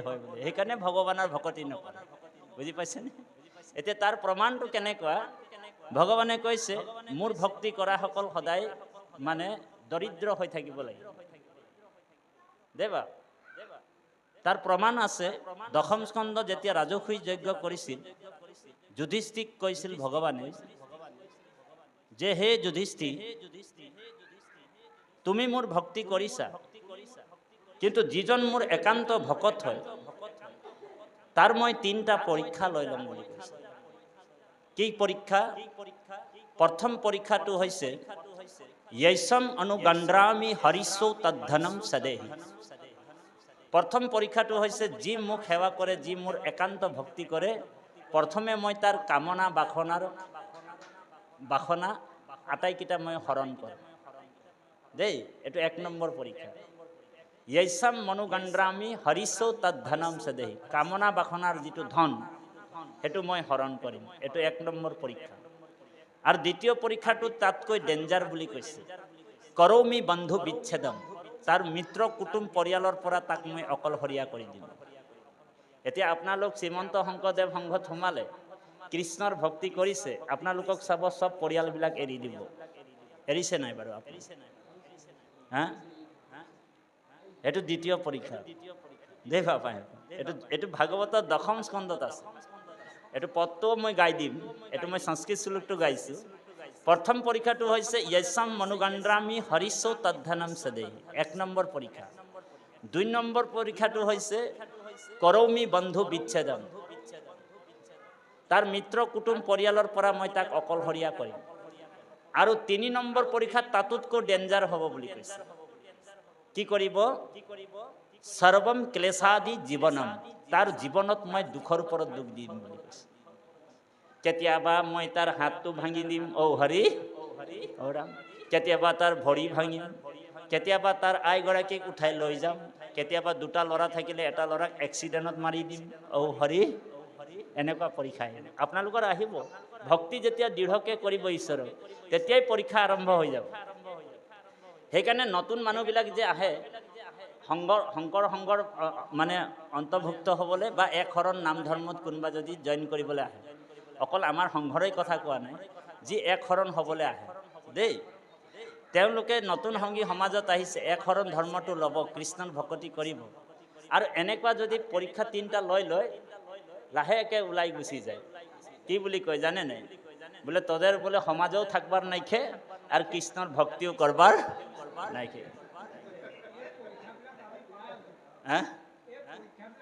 হয় বোলে, সেইকাৰণে ভগৱানৰ ভকতি নকৰে। বুজি পাইছেনে? এতিয়া তাৰ প্ৰমাণটো কেনেকুৱা? ভগৱানে কৈছে মোৰ ভক্তি কৰাসকল সদায় মানে দৰিদ্ৰ হৈ থাকিব লাগে। দেৱা তাৰ প্ৰমাণ আছে। দশম স্কন্ধ যেতিয়া ৰাজসুই যজ্ঞ কৰিছিল, যুধিষ্ঠিক কৈছিল ভগৱানে যে হে যুধিষ্ঠিৰ, তুমি মোৰ ভক্তি কৰিছা, কিন্তু যিজন মোৰ একান্ত ভকত হয় তাৰ মই 3টা পৰীক্ষা লৈ ল'ম বুলি কৈছে। কি পৰীক্ষা? প্ৰথম পৰীক্ষাটো হৈছে য়ৈসম অনুগন্ধ্ৰামি হৰিষৌ তদ্ধনম সদেহি। প্ৰথম পৰীক্ষাটো হৈছে যি মোক সেৱা কৰে, যি মোৰ একান্ত ভক্তি কৰে, প্ৰথমে মই তাৰ কামনা বাসনা আটাইকেইটা মই হৰণ কৰিম দেই। এইটো 1 নম্বৰ পৰীক্ষা। য়ৈসম মনুগন্ধ্ৰামি হৰিষৌ তদ্ধনম সদেহি, কামনা বাসনাৰ যিটো ধন সেইটো মই হৰণ কৰিম। এইটো 1 নম্বৰ পৰীক্ষা। আৰু দ্বিতীয় পৰীক্ষাটো তাতকৈ ডেঞ্জাৰ বুলি কৈছে, কৰৌমি বন্ধু বিচ্ছেদম, তাৰ মিত্ৰ কুটুম পৰিয়ালৰ পৰা তাক মই অকলশৰীয়া কৰি দিম। এতিয়া আপোনালোক শ্ৰীমন্ত শংকৰদেৱ সংঘত সোমালে, কৃষ্ণৰ ভক্তি কৰিছে, আপোনালোকক চাব সব পৰিয়ালবিলাক এৰি দিব। এৰিছে নাই বাৰু আপুনি? হা? এইটো দ্বিতীয় পৰীক্ষা দেই বাপা। এইটো ভাগৱতৰ দশম স্কন্ধত আছে। এইটো পদটোও মই গাই দিম, এইটো মই সংস্কৃত শ্লোকটো গাইছোঁ। প্ৰথম পৰীক্ষাটো হৈছে য়ৈসম মনুগন্ধ্ৰামি হৰিষৌ তদ্ধনম সদেহি, 1 নম্বৰ পৰীক্ষা। 2 নম্বৰ পৰীক্ষাটো হৈছে কৰৌমি বন্ধু বিচ্ছেদম, তাৰ মিত্ৰ কুটুম পৰিয়ালৰ পৰা মই তাক অকলশৰীয়া কৰিম। আৰু 3 নম্বৰ পৰীক্ষা তাতোতকৈ ডেঞ্জাৰ হ'ব বুলি কৈছে। কি কৰিব? সৰ্বম ক্লেশাদি জীৱনম, তাৰ জীৱনত মই দুখৰ ওপৰত দুখ দিম বুলি কৈছে। কেতিয়াবা মই তাৰ হাতটো ভাঙি দিম, ঔ হৰি ঔ ৰাম। কেতিয়াবা তাৰ ভৰি ভাঙিম, কেতিয়াবা তাৰ আইগৰাকীক উঠাই লৈ যাম, কেতিয়াবা 2টা ল'ৰা থাকিলে এটা ল'ৰাক এক্সিডেণ্টত মাৰি দিম, ঔ হৰি। এনেকুৱা পৰীক্ষা আপোনালোকৰ আহিব। ভক্তি যেতিয়া দৃঢ়কে কৰিব ঈশ্বৰক, তেতিয়াই পৰীক্ষা আৰম্ভ হৈ যাব। সেইকাৰণে নতুন মানুহবিলাক যে আহে শংকৰ সংঘৰ মানে অন্তৰ্ভুক্ত হ'বলৈ বা এক শৰণ নাম ধৰ্মত কোনোবা যদি জইন কৰিবলৈ আহে, অকল আমাৰ সংঘৰেই কথা কোৱা নাই, যি এক শৰণ হ'বলৈ আহে দেই, তেওঁলোকে নতুন সংগী সমাজত আহিছে, এক শৰণ ধৰ্মটো ল'ব, কৃষ্ণৰ ভক্তি কৰিব। আৰু এনেকুৱা যদি পৰীক্ষা 3টা লৈ লাহেকৈ ওলাই গুচি যায়, কি বুলি কয় জানে নাই? বোলে তোদের বোলে সমাজেও থাকবার নাইখে আর কৃষ্ণর ভক্তিও করবার নাইখে। হ্যাঁ